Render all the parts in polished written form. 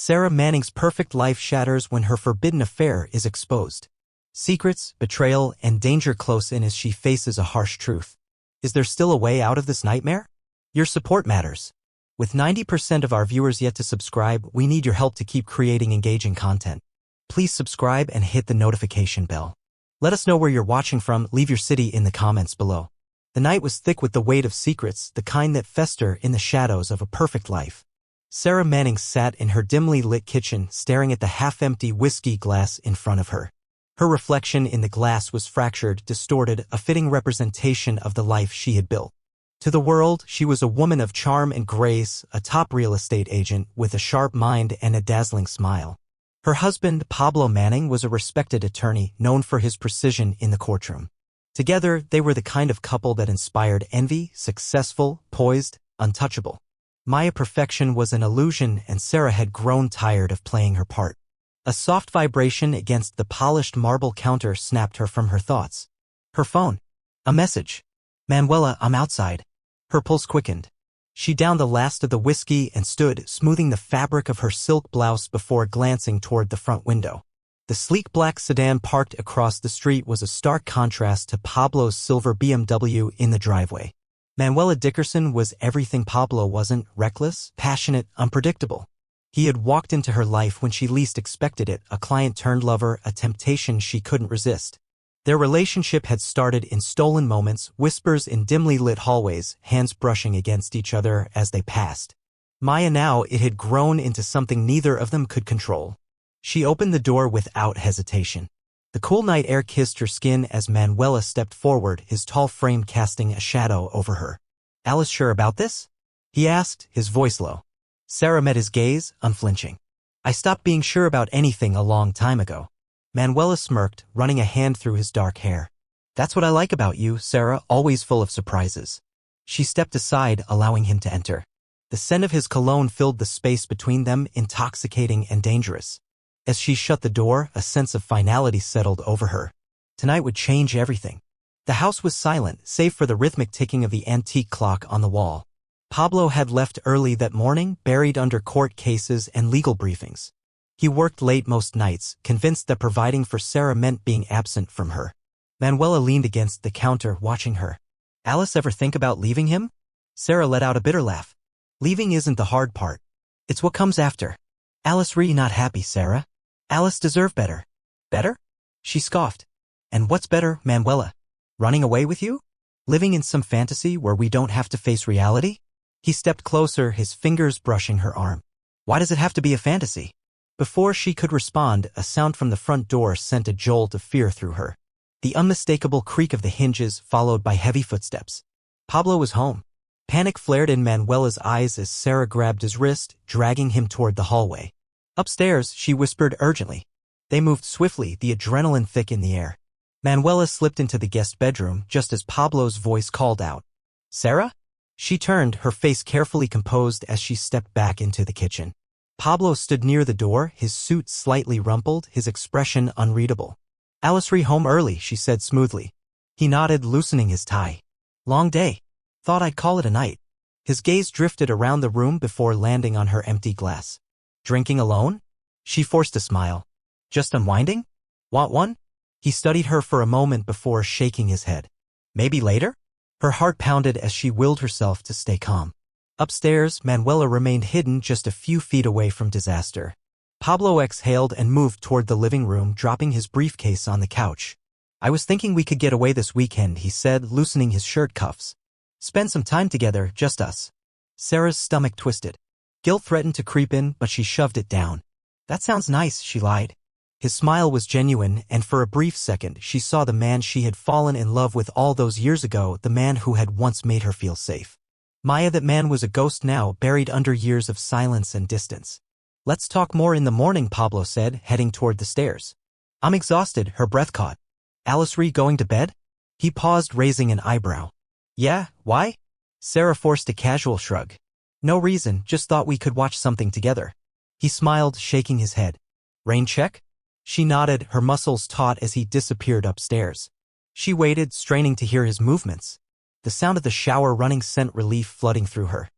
Sara Manning's perfect life shatters when her forbidden affair is exposed. Secrets, betrayal, and danger close in as she faces a harsh truth. Is there still a way out of this nightmare? Your support matters. With 90% of our viewers yet to subscribe, we need your help to keep creating engaging content. Please subscribe and hit the notification bell. Let us know where you're watching from. Leave your city in the comments below. The night was thick with the weight of secrets, the kind that fester in the shadows of a perfect life. Sara Manning sat in her dimly lit kitchen, staring at the half-empty whiskey glass in front of her. Her reflection in the glass was fractured, distorted, a fitting representation of the life she had built. To the world, she was a woman of charm and grace, a top real estate agent with a sharp mind and a dazzling smile. Her husband, Pablo Manning, was a respected attorney, known for his precision in the courtroom. Together, they were the kind of couple that inspired envy, successful, poised, untouchable. Maya perfection was an illusion, and Sara had grown tired of playing her part. A soft vibration against the polished marble counter snapped her from her thoughts. Her phone. A message. Manuela, I'm outside. Her pulse quickened. She downed the last of the whiskey and stood, smoothing the fabric of her silk blouse before glancing toward the front window. The sleek black sedan parked across the street was a stark contrast to Pablo's silver BMW in the driveway. Manuela Dickerson was everything Pablo wasn't: reckless, passionate, unpredictable. He had walked into her life when she least expected it, a client-turned-lover, a temptation she couldn't resist. Their relationship had started in stolen moments, whispers in dimly lit hallways, hands brushing against each other as they passed. Now it had grown into something neither of them could control. She opened the door without hesitation. The cool night air kissed her skin as Manuela stepped forward, his tall frame casting a shadow over her. "Alice sure about this?" he asked, his voice low. Sara met his gaze, unflinching. "I stopped being sure about anything a long time ago." Manuela smirked, running a hand through his dark hair. "That's what I like about you, Sara, always full of surprises." She stepped aside, allowing him to enter. The scent of his cologne filled the space between them, intoxicating and dangerous. As she shut the door, a sense of finality settled over her. Tonight would change everything. The house was silent, save for the rhythmic ticking of the antique clock on the wall. Pablo had left early that morning, buried under court cases and legal briefings. He worked late most nights, convinced that providing for Sara meant being absent from her. Manuela leaned against the counter, watching her. "Alice ever think about leaving him?" Sara let out a bitter laugh. "Leaving isn't the hard part. It's what comes after." "Alice really not happy, Sara. Alice deserve better." "Better?" She scoffed. "And what's better, Manuela? Running away with you? Living in some fantasy where we don't have to face reality?" He stepped closer, his fingers brushing her arm. "Why does it have to be a fantasy?" Before she could respond, a sound from the front door sent a jolt of fear through her. The unmistakable creak of the hinges, followed by heavy footsteps. Pablo was home. Panic flared in Manuela's eyes as Sara grabbed his wrist, dragging him toward the hallway. "Upstairs," she whispered urgently. They moved swiftly, the adrenaline thick in the air. Manuela slipped into the guest bedroom just as Pablo's voice called out. "Sara?" She turned, her face carefully composed as she stepped back into the kitchen. Pablo stood near the door, his suit slightly rumpled, his expression unreadable. "Alice home early," she said smoothly. He nodded, loosening his tie. "Long day. Thought I'd call it a night." His gaze drifted around the room before landing on her empty glass. "Drinking alone?" She forced a smile. "Just unwinding? Want one?" He studied her for a moment before shaking his head. "Maybe later?" Her heart pounded as she willed herself to stay calm. Upstairs, Manuela remained hidden just a few feet away from disaster. Pablo exhaled and moved toward the living room, dropping his briefcase on the couch. "I was thinking we could get away this weekend," he said, loosening his shirt cuffs. "Spend some time together, just us." Sara's stomach twisted. Guilt threatened to creep in, but she shoved it down. "That sounds nice," she lied. His smile was genuine, and for a brief second she saw the man she had fallen in love with all those years ago, the man who had once made her feel safe. That man was a ghost now, buried under years of silence and distance. "Let's talk more in the morning," Pablo said, heading toward the stairs. "I'm exhausted," her breath caught. "Alice going to bed?" He paused, raising an eyebrow. "Yeah, why?" Sara forced a casual shrug. "No reason, just thought we could watch something together." He smiled, shaking his head. "Rain check?" She nodded, her muscles taut as he disappeared upstairs. She waited, straining to hear his movements. The sound of the shower running sent relief flooding through her.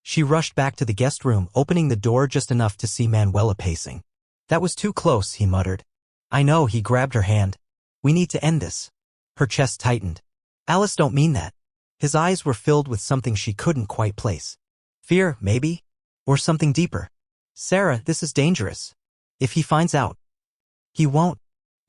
She rushed back to the guest room, opening the door just enough to see Manuela pacing. That was too close, he muttered. I know, he grabbed her hand. We need to end this. Her chest tightened. Alice, don't mean that. His eyes were filled with something she couldn't quite place. Fear, maybe? Or something deeper. Sara, this is dangerous. If he finds out. He won't.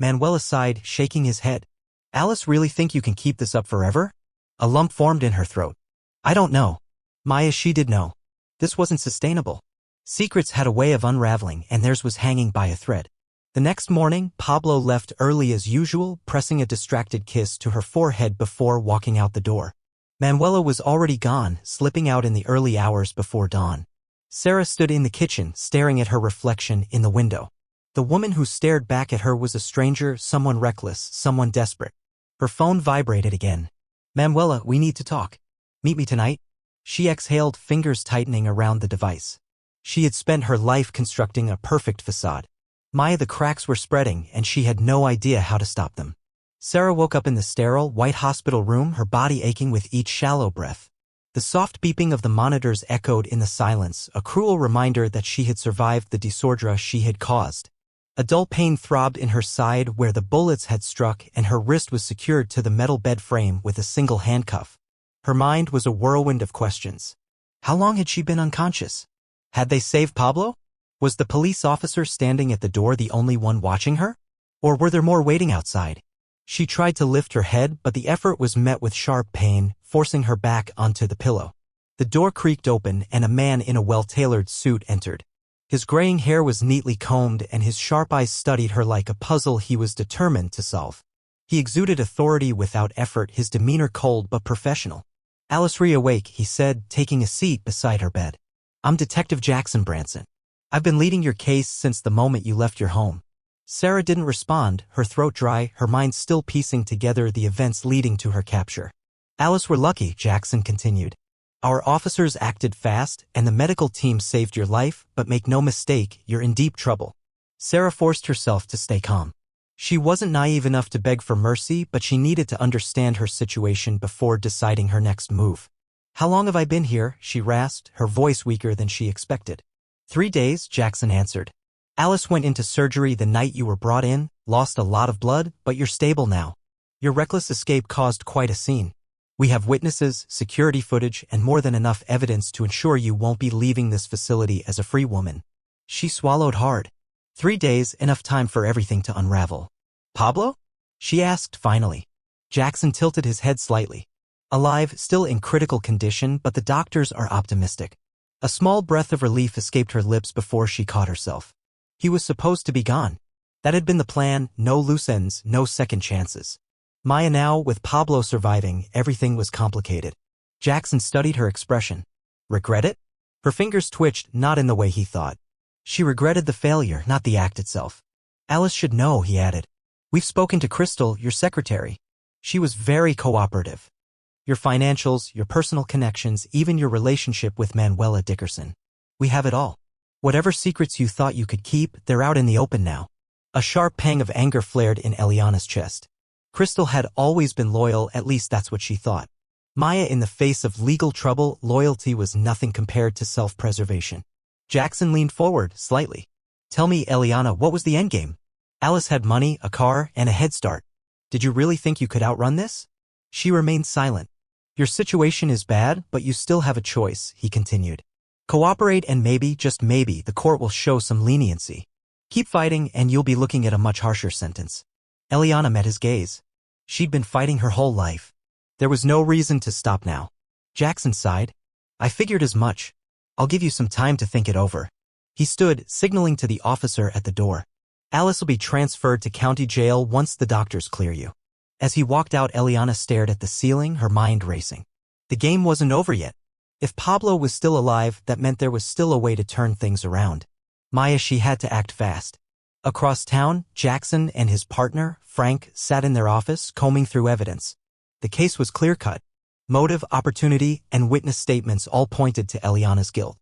Manuela sighed, shaking his head. Alice, really think you can keep this up forever? A lump formed in her throat. I don't know. Maya, she did know. This wasn't sustainable. Secrets had a way of unraveling, and theirs was hanging by a thread. The next morning, Pablo left early as usual, pressing a distracted kiss to her forehead before walking out the door. Manuela was already gone, slipping out in the early hours before dawn. Sara stood in the kitchen, staring at her reflection in the window. The woman who stared back at her was a stranger, someone reckless, someone desperate. Her phone vibrated again. Manuela, we need to talk. Meet me tonight? She exhaled, fingers tightening around the device. She had spent her life constructing a perfect facade. Maya, the cracks were spreading, and she had no idea how to stop them. Sara woke up in the sterile, white hospital room, her body aching with each shallow breath. The soft beeping of the monitors echoed in the silence, a cruel reminder that she had survived the disorder she had caused. A dull pain throbbed in her side where the bullets had struck, and her wrist was secured to the metal bed frame with a single handcuff. Her mind was a whirlwind of questions. How long had she been unconscious? Had they saved Pablo? Was the police officer standing at the door the only one watching her? Or were there more waiting outside? She tried to lift her head, but the effort was met with sharp pain, forcing her back onto the pillow. The door creaked open, and a man in a well-tailored suit entered. His graying hair was neatly combed, and his sharp eyes studied her like a puzzle he was determined to solve. He exuded authority without effort, his demeanor cold but professional. Alice, reawake, he said, taking a seat beside her bed. I'm Detective Jackson Branson. I've been leading your case since the moment you left your home. Sara didn't respond, her throat dry, her mind still piecing together the events leading to her capture. Alice, we're lucky, Jackson continued. Our officers acted fast, and the medical team saved your life, but make no mistake, you're in deep trouble. Sara forced herself to stay calm. She wasn't naive enough to beg for mercy, but she needed to understand her situation before deciding her next move. How long have I been here? She rasped, her voice weaker than she expected. 3 days, Jackson answered. Alice went into surgery the night you were brought in, lost a lot of blood, but you're stable now. Your reckless escape caused quite a scene. We have witnesses, security footage, and more than enough evidence to ensure you won't be leaving this facility as a free woman. She swallowed hard. 3 days, enough time for everything to unravel. Pablo? She asked finally. Jackson tilted his head slightly. Alive, still in critical condition, but the doctors are optimistic. A small breath of relief escaped her lips before she caught herself. He was supposed to be gone. That had been the plan, no loose ends, no second chances. Maya now, with Pablo surviving, everything was complicated. Jackson studied her expression. Regret it? Her fingers twitched, not in the way he thought. She regretted the failure, not the act itself. Alice should know, he added. We've spoken to Crystal, your secretary. She was very cooperative. Your financials, your personal connections, even your relationship with Manuela Dickerson. We have it all. Whatever secrets you thought you could keep, they're out in the open now. A sharp pang of anger flared in Eliana's chest. Crystal had always been loyal, at least that's what she thought. Maya, in the face of legal trouble, loyalty was nothing compared to self-preservation. Jackson leaned forward, slightly. Tell me, Eliana, what was the endgame? Alice had money, a car, and a head start. Did you really think you could outrun this? She remained silent. Your situation is bad, but you still have a choice, he continued. Cooperate and maybe, just maybe, the court will show some leniency. Keep fighting and you'll be looking at a much harsher sentence. Eliana met his gaze. She'd been fighting her whole life. There was no reason to stop now. Jackson sighed. I figured as much. I'll give you some time to think it over. He stood, signaling to the officer at the door. Alice will be transferred to county jail once the doctors clear you. As he walked out, Eliana stared at the ceiling, her mind racing. The game wasn't over yet. If Pablo was still alive, that meant there was still a way to turn things around. Maya, she had to act fast. Across town, Jackson and his partner, Frank, sat in their office, combing through evidence. The case was clear-cut. Motive, opportunity, and witness statements all pointed to Eliana's guilt.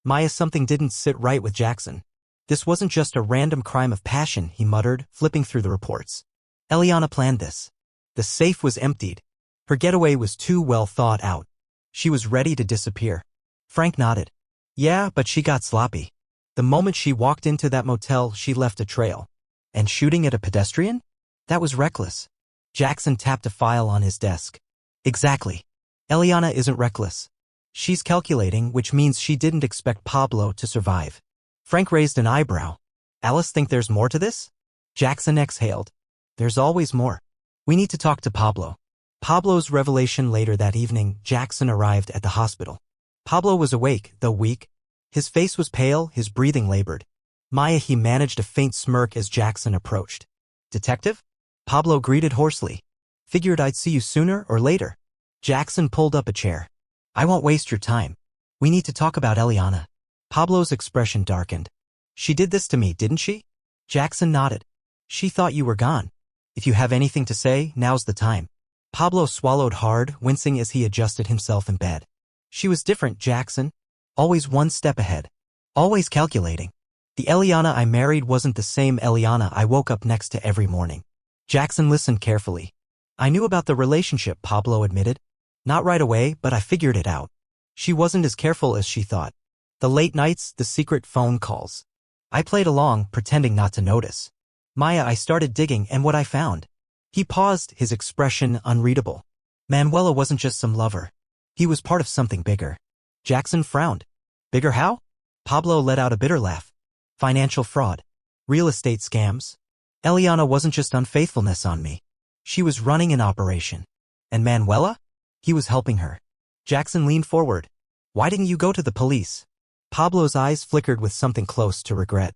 Maya, something didn't sit right with Jackson. This wasn't just a random crime of passion, he muttered, flipping through the reports. Eliana planned this. The safe was emptied. Her getaway was too well thought out. She was ready to disappear. Frank nodded. Yeah, but she got sloppy. The moment she walked into that motel, she left a trail. And shooting at a pedestrian? That was reckless. Jackson tapped a file on his desk. Exactly. Eliana isn't reckless. She's calculating, which means she didn't expect Pablo to survive. Frank raised an eyebrow. Alice, think there's more to this? Jackson exhaled. There's always more. We need to talk to Pablo. Pablo's revelation later that evening, Jackson arrived at the hospital. Pablo was awake, though weak. His face was pale, his breathing labored. Maya, he managed a faint smirk as Jackson approached. Detective? Pablo greeted hoarsely. Figured I'd see you sooner or later. Jackson pulled up a chair. I won't waste your time. We need to talk about Eliana. Pablo's expression darkened. She did this to me, didn't she? Jackson nodded. She thought you were gone. If you have anything to say, now's the time. Pablo swallowed hard, wincing as he adjusted himself in bed. She was different, Jackson. Always one step ahead. Always calculating. The Eliana I married wasn't the same Eliana I woke up next to every morning. Jackson listened carefully. I knew about the relationship, Pablo admitted. Not right away, but I figured it out. She wasn't as careful as she thought. The late nights, the secret phone calls. I played along, pretending not to notice. Maya, I started digging, and what I found. He paused, his expression unreadable. Manuela wasn't just some lover. He was part of something bigger. Jackson frowned. Bigger how? Pablo let out a bitter laugh. Financial fraud. Real estate scams. Eliana wasn't just unfaithfulness on me. She was running an operation. And Manuela? He was helping her. Jackson leaned forward. Why didn't you go to the police? Pablo's eyes flickered with something close to regret.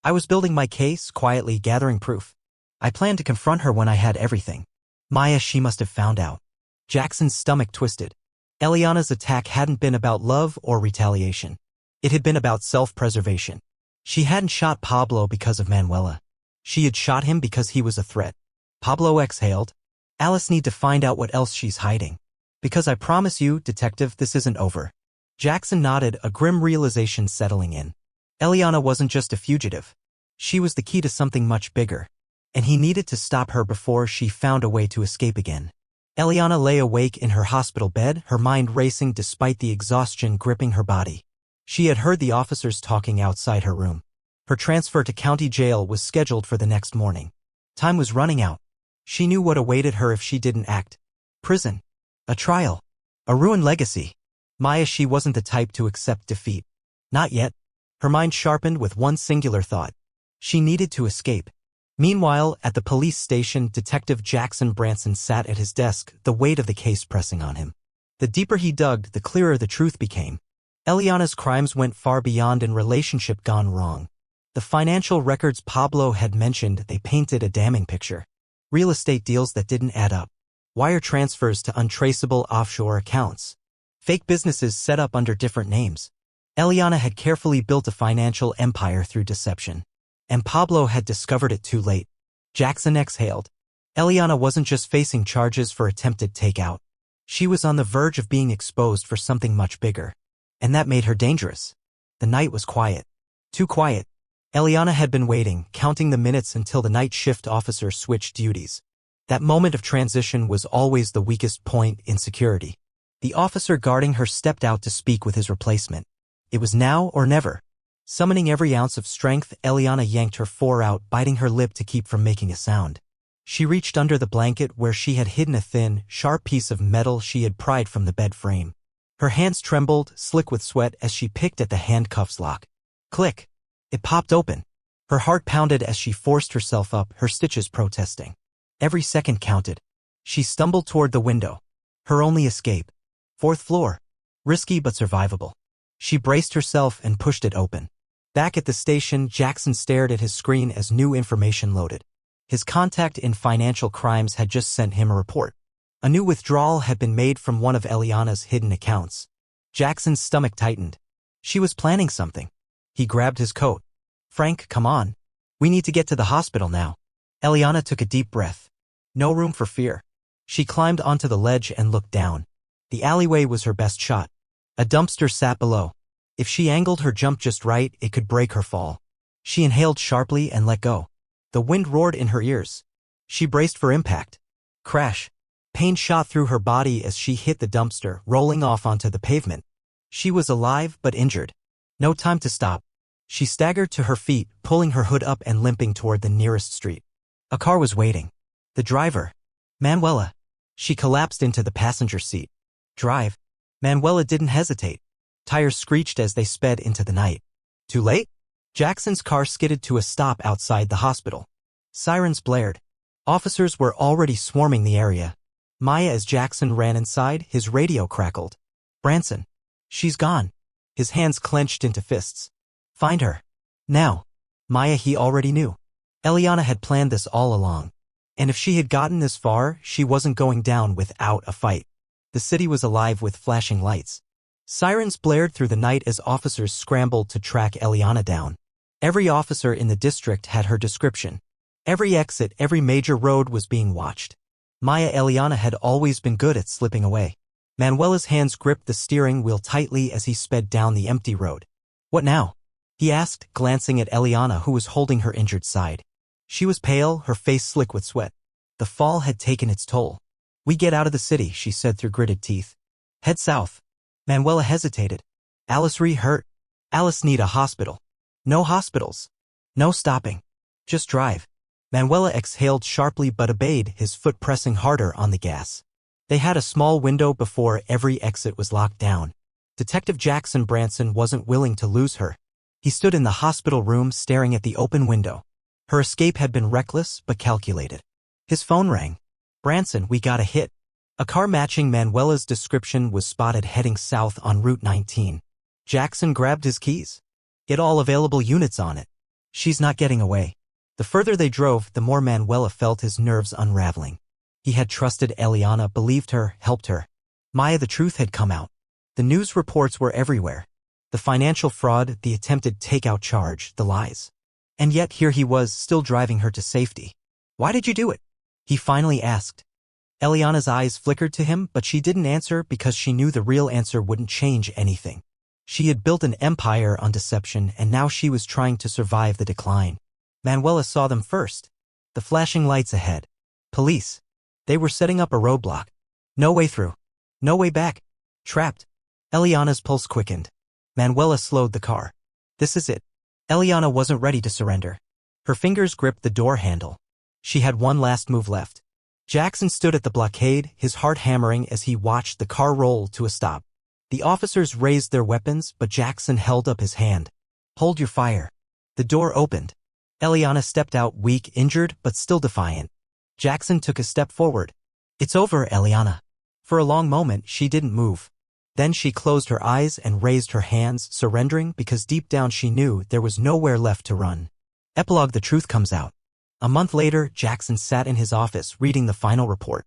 I was building my case, quietly gathering proof. I planned to confront her when I had everything. Maya, she must have found out. Jackson's stomach twisted. Eliana's attack hadn't been about love or retaliation. It had been about self-preservation. She hadn't shot Pablo because of Manuela. She had shot him because he was a threat. Pablo exhaled. Alice need to find out what else she's hiding. Because I promise you, detective, this isn't over. Jackson nodded, a grim realization settling in. Eliana wasn't just a fugitive. She was the key to something much bigger. And he needed to stop her before she found a way to escape again. Eliana lay awake in her hospital bed, her mind racing despite the exhaustion gripping her body. She had heard the officers talking outside her room. Her transfer to county jail was scheduled for the next morning. Time was running out. She knew what awaited her if she didn't act. Prison. A trial. A ruined legacy. Maya, she wasn't the type to accept defeat. Not yet. Her mind sharpened with one singular thought. She needed to escape. Meanwhile, at the police station, Detective Jackson Branson sat at his desk, the weight of the case pressing on him. The deeper he dug, the clearer the truth became. Eliana's crimes went far beyond a relationship gone wrong. The financial records Pablo had mentioned, they painted a damning picture. Real estate deals that didn't add up. Wire transfers to untraceable offshore accounts. Fake businesses set up under different names. Eliana had carefully built a financial empire through deception. And Pablo had discovered it too late. Jackson exhaled. Eliana wasn't just facing charges for attempted takeout. She was on the verge of being exposed for something much bigger. And that made her dangerous. The night was quiet. Too quiet. Eliana had been waiting, counting the minutes until the night shift officer switched duties. That moment of transition was always the weakest point in security. The officer guarding her stepped out to speak with his replacement. It was now or never. Summoning every ounce of strength, Eliana yanked her fore out, biting her lip to keep from making a sound. She reached under the blanket where she had hidden a thin, sharp piece of metal she had pried from the bed frame. Her hands trembled, slick with sweat, as she picked at the handcuffs lock. Click. It popped open. Her heart pounded as she forced herself up, her stitches protesting. Every second counted. She stumbled toward the window. Her only escape. 4th floor. Risky but survivable. She braced herself and pushed it open. Back at the station, Jackson stared at his screen as new information loaded. His contact in financial crimes had just sent him a report. A new withdrawal had been made from one of Eliana's hidden accounts. Jackson's stomach tightened. She was planning something. He grabbed his coat. Frank, come on. We need to get to the hospital now. Eliana took a deep breath. No room for fear. She climbed onto the ledge and looked down. The alleyway was her best shot. A dumpster sat below. If she angled her jump just right, it could break her fall. She inhaled sharply and let go. The wind roared in her ears. She braced for impact. Crash. Pain shot through her body as she hit the dumpster, rolling off onto the pavement. She was alive but injured. No time to stop. She staggered to her feet, pulling her hood up and limping toward the nearest street. A car was waiting. The driver. Manuela. She collapsed into the passenger seat. Drive. Manuela didn't hesitate. Tires screeched as they sped into the night. Too late? Jackson's car skidded to a stop outside the hospital. Sirens blared. Officers were already swarming the area. Maya, as Jackson ran inside, his radio crackled. Branson. She's gone. His hands clenched into fists. Find her. Now. Maya, he already knew. Eliana had planned this all along. And if she had gotten this far, she wasn't going down without a fight. The city was alive with flashing lights. Sirens blared through the night as officers scrambled to track Eliana down. Every officer in the district had her description. Every exit, every major road was being watched. Maya, Eliana had always been good at slipping away. Manuela's hands gripped the steering wheel tightly as he sped down the empty road. What now? He asked, glancing at Eliana, who was holding her injured side. She was pale, her face slick with sweat. The fall had taken its toll. We get out of the city, she said through gritted teeth. Head south. Manuela hesitated. Alice hurt. Alice need a hospital. No hospitals. No stopping. Just drive. Manuela exhaled sharply but obeyed, his foot pressing harder on the gas. They had a small window before every exit was locked down. Detective Jackson Branson wasn't willing to lose her. He stood in the hospital room staring at the open window. Her escape had been reckless but calculated. His phone rang. Branson, we got a hit. A car matching Manuela's description was spotted heading south on Route 19. Jackson grabbed his keys. Get all available units on it. She's not getting away. The further they drove, the more Manuela felt his nerves unraveling. He had trusted Eliana, believed her, helped her. Maya, the truth had come out. The news reports were everywhere. The financial fraud, the attempted takeout charge, the lies. And yet here he was, still driving her to safety. Why did you do it? He finally asked. Eliana's eyes flickered to him, but she didn't answer because she knew the real answer wouldn't change anything. She had built an empire on deception, and now she was trying to survive the decline. Manuela saw them first. The flashing lights ahead. Police. They were setting up a roadblock. No way through. No way back. Trapped. Eliana's pulse quickened. Manuela slowed the car. This is it. Eliana wasn't ready to surrender. Her fingers gripped the door handle. She had one last move left. Jackson stood at the blockade, his heart hammering as he watched the car roll to a stop. The officers raised their weapons, but Jackson held up his hand. Hold your fire. The door opened. Eliana stepped out, weak, injured, but still defiant. Jackson took a step forward. It's over, Eliana. For a long moment, she didn't move. Then she closed her eyes and raised her hands, surrendering because deep down she knew there was nowhere left to run. Epilogue: the truth comes out. A month later, Jackson sat in his office reading the final report.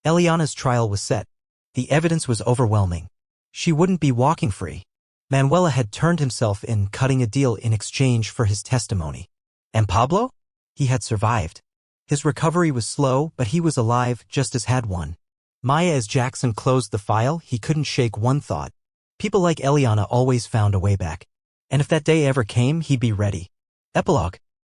Eliana's trial was set. The evidence was overwhelming. She wouldn't be walking free. Manuela had turned himself in, cutting a deal in exchange for his testimony. And Pablo? He had survived. His recovery was slow, but he was alive, just as had one. Maya, as Jackson closed the file, he couldn't shake one thought. People like Eliana always found a way back. And if that day ever came, he'd be ready. Epilogue.